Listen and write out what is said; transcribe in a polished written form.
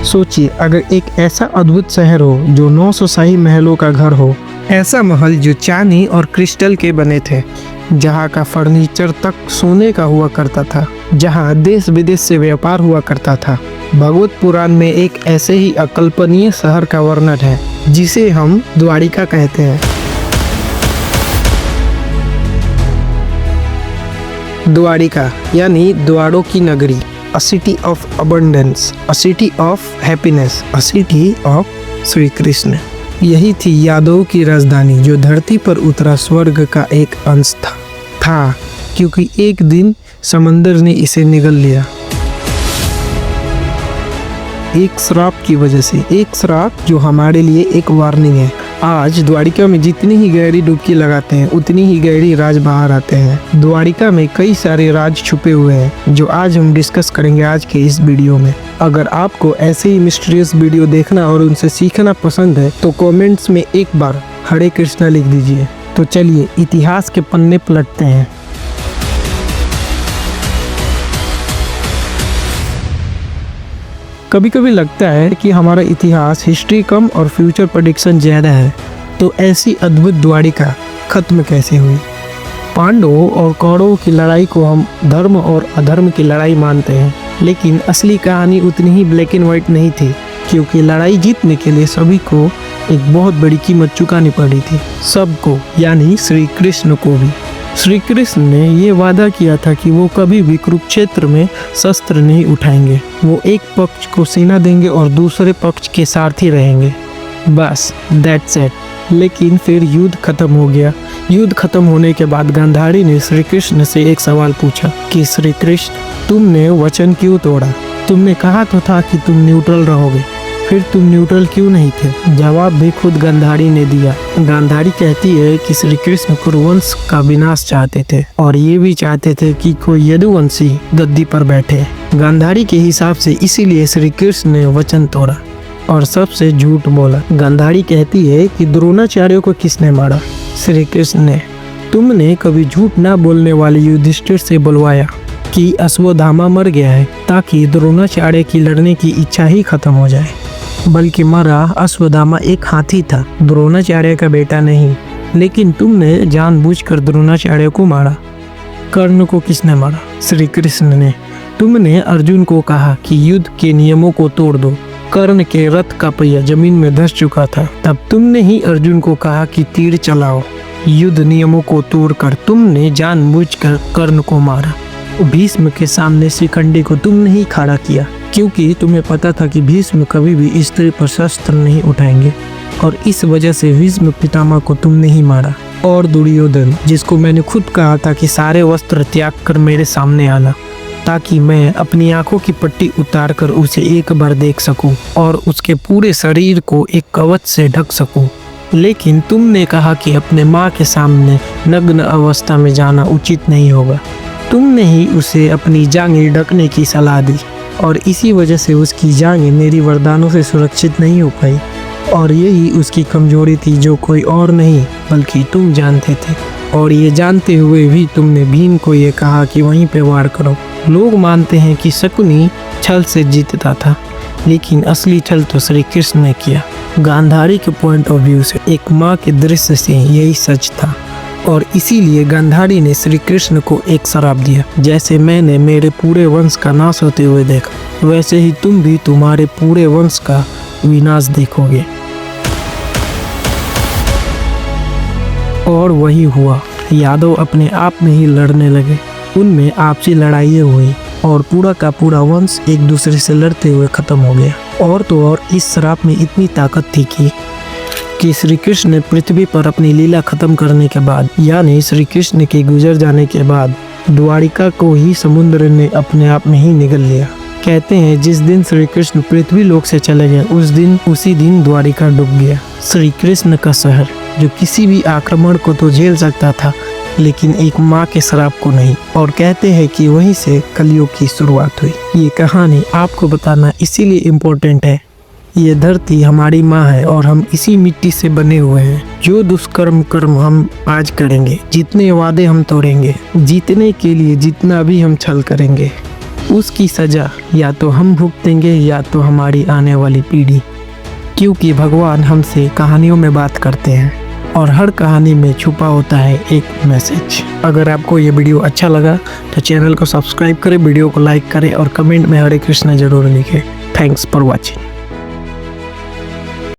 सोचिए, अगर एक ऐसा अद्भुत शहर हो जो 900 शाही महलों का घर हो, ऐसा महल जो चांदी और क्रिस्टल के बने थे, जहाँ का फर्नीचर तक सोने का हुआ करता था, जहाँ देश विदेश से व्यापार हुआ करता था। भगवत पुराण में एक ऐसे ही अकल्पनीय शहर का वर्णन है जिसे हम द्वारिका कहते हैं। द्वारिका यानी द्वारों की नगरी, A city of abundance, a city of happiness, a city of Shri Krishna. यही थी यादव की राजधानी जो धरती पर उतरा स्वर्ग का एक अंश था क्योंकि एक दिन समंदर ने इसे निगल लिया। एक श्राप की वजह से, एक श्राप जो हमारे लिए एक वार्निंग है। आज द्वारिका में जितनी ही गहरी डुबकी लगाते हैं उतनी ही गहरी राज बाहर आते हैं। द्वारिका में कई सारे राज छुपे हुए हैं जो आज हम डिस्कस करेंगे आज के इस वीडियो में। अगर आपको ऐसे ही मिस्टीरियस वीडियो देखना और उनसे सीखना पसंद है तो कमेंट्स में एक बार हरे कृष्णा लिख दीजिए। तो चलिए इतिहास के पन्ने पलटते हैं। कभी कभी लगता है कि हमारा इतिहास हिस्ट्री कम और फ्यूचर प्रेडिक्शन ज़्यादा है, तो ऐसी अद्भुत द्वारिका खत्म कैसे हुई? पांडवों और कौरवों की लड़ाई को हम धर्म और अधर्म की लड़ाई मानते हैं, लेकिन असली कहानी उतनी ही ब्लैक एंड वाइट नहीं थी, क्योंकि लड़ाई जीतने के लिए सभी को एक बहुत बड़ी कीमत चुकानी पड़ी थी। सबको, यानी श्री कृष्ण को भी। श्री कृष्ण ने ये वादा किया था कि वो कभी भी कुरुक्षेत्र में शस्त्र नहीं उठाएंगे। वो एक पक्ष को सेना देंगे और दूसरे पक्ष के सारथी रहेंगे। बस दैट्स इट। लेकिन फिर युद्ध खत्म हो गया। युद्ध खत्म होने के बाद गांधारी ने श्री कृष्ण से एक सवाल पूछा कि श्री कृष्ण, तुमने वचन क्यों तोड़ा? तुमने कहा तो था कि तुम न्यूट्रल रहोगे, फिर तुम न्यूट्रल क्यों नहीं थे? जवाब भी खुद गांधारी ने दिया। गांधारी कहती है कि श्री कृष्ण कुरुवंश का विनाश चाहते थे और ये भी चाहते थे कि कोई यदुवंशी गद्दी पर बैठे। गांधारी के हिसाब से इसीलिए श्री कृष्ण ने वचन तोड़ा और सबसे झूठ बोला। गांधारी कहती है कि द्रोणाचार्य को किसने मारा? श्री कृष्ण ने। तुमने कभी झूठ ना बोलने वाले युधिष्ठिर से बुलवाया कि अश्वत्थामा मर गया है ताकि द्रोणाचार्य की लड़ने की इच्छा ही खत्म हो जाए, बल्कि मरा अश्वत्थामा एक हाथी था, द्रोणाचार्य का बेटा नहीं। लेकिन तुमने जानबूझकर द्रोणाचार्य को मारा। कर्ण को किसने मारा? श्री कृष्ण ने। तुमने अर्जुन को कहा कि युद्ध के नियमों को तोड़ दो। कर्ण के रथ का पहिया जमीन में धंस चुका था, तब तुमने ही अर्जुन को कहा कि तीर चलाओ। युद्ध नियमों को तोड़कर तुमने जानबूझकर कर्ण को मारा। भीष्म के सामने शिखंडी को तुमने ही खड़ा किया, क्योंकि तुम्हें पता था कि भीष्म कभी भी स्त्री पर शस्त्र नहीं उठाएंगे, और इस वजह से भीष्म पितामह को तुमने ही मारा। और दुर्योधन, जिसको मैंने खुद कहा था कि सारे वस्त्र त्याग कर मेरे सामने आना, ताकि मैं अपनी आंखों की पट्टी उतार कर उसे एक बार देख सकूं और उसके पूरे शरीर को एक कवच से ढक सकूं। लेकिन तुमने कहा कि अपने माँ के सामने नग्न अवस्था में जाना उचित नहीं होगा। तुमने ही उसे अपनी जांघें ढकने की सलाह दी और इसी वजह से उसकी जांघें मेरी वरदानों से सुरक्षित नहीं हो पाई, और यही उसकी कमजोरी थी जो कोई और नहीं बल्कि तुम जानते थे। और ये जानते हुए भी तुमने भीम को ये कहा कि वहीं पे वार करो। लोग मानते हैं कि शकुनी छल से जीतता था, लेकिन असली छल तो श्री कृष्ण ने किया। गांधारी के पॉइंट ऑफ व्यू से, एक माँ के दृश्य से यही सच था, और इसीलिए गांधारी ने श्री कृष्ण को एक श्राप दिया। जैसे मैंने मेरे पूरे वंश का नाश होते हुए देखा, वैसे ही तुम भी तुम्हारे पूरे वंश का विनाश देखोगे। और वही हुआ। यादव अपने आप में ही लड़ने लगे, उनमें आपसी लड़ाइयाँ हुई और पूरा का पूरा वंश एक दूसरे से लड़ते हुए खत्म हो गया। और तो और इस श्राप में इतनी ताकत थी कि श्री कृष्ण ने पृथ्वी पर अपनी लीला खत्म करने के बाद, यानी श्री कृष्ण के गुजर जाने के बाद, द्वारिका को ही समुद्र ने अपने आप में ही निगल लिया। कहते हैं जिस दिन श्री कृष्ण पृथ्वी लोक से चले गए उसी दिन द्वारिका डूब गया। श्री कृष्ण का शहर जो किसी भी आक्रमण को तो झेल सकता था, लेकिन एक माँ के श्राप को नहीं। और कहते हैं कि वहीं से कलयुग की शुरुआत हुई। ये कहानी आपको बताना इसीलिए इम्पोर्टेंट है। ये धरती हमारी माँ है और हम इसी मिट्टी से बने हुए हैं। जो दुष्कर्म कर्म हम आज करेंगे, जितने वादे हम तोड़ेंगे, जीतने के लिए जितना भी हम छल करेंगे, उसकी सज़ा या तो हम भुगतेंगे या तो हमारी आने वाली पीढ़ी, क्योंकि भगवान हमसे कहानियों में बात करते हैं और हर कहानी में छुपा होता है एक मैसेज। अगर आपको ये वीडियो अच्छा लगा तो चैनल को सब्सक्राइब करें, वीडियो को लाइक करें और कमेंट में हरे कृष्णा जरूर लिखें। Thanks for watching.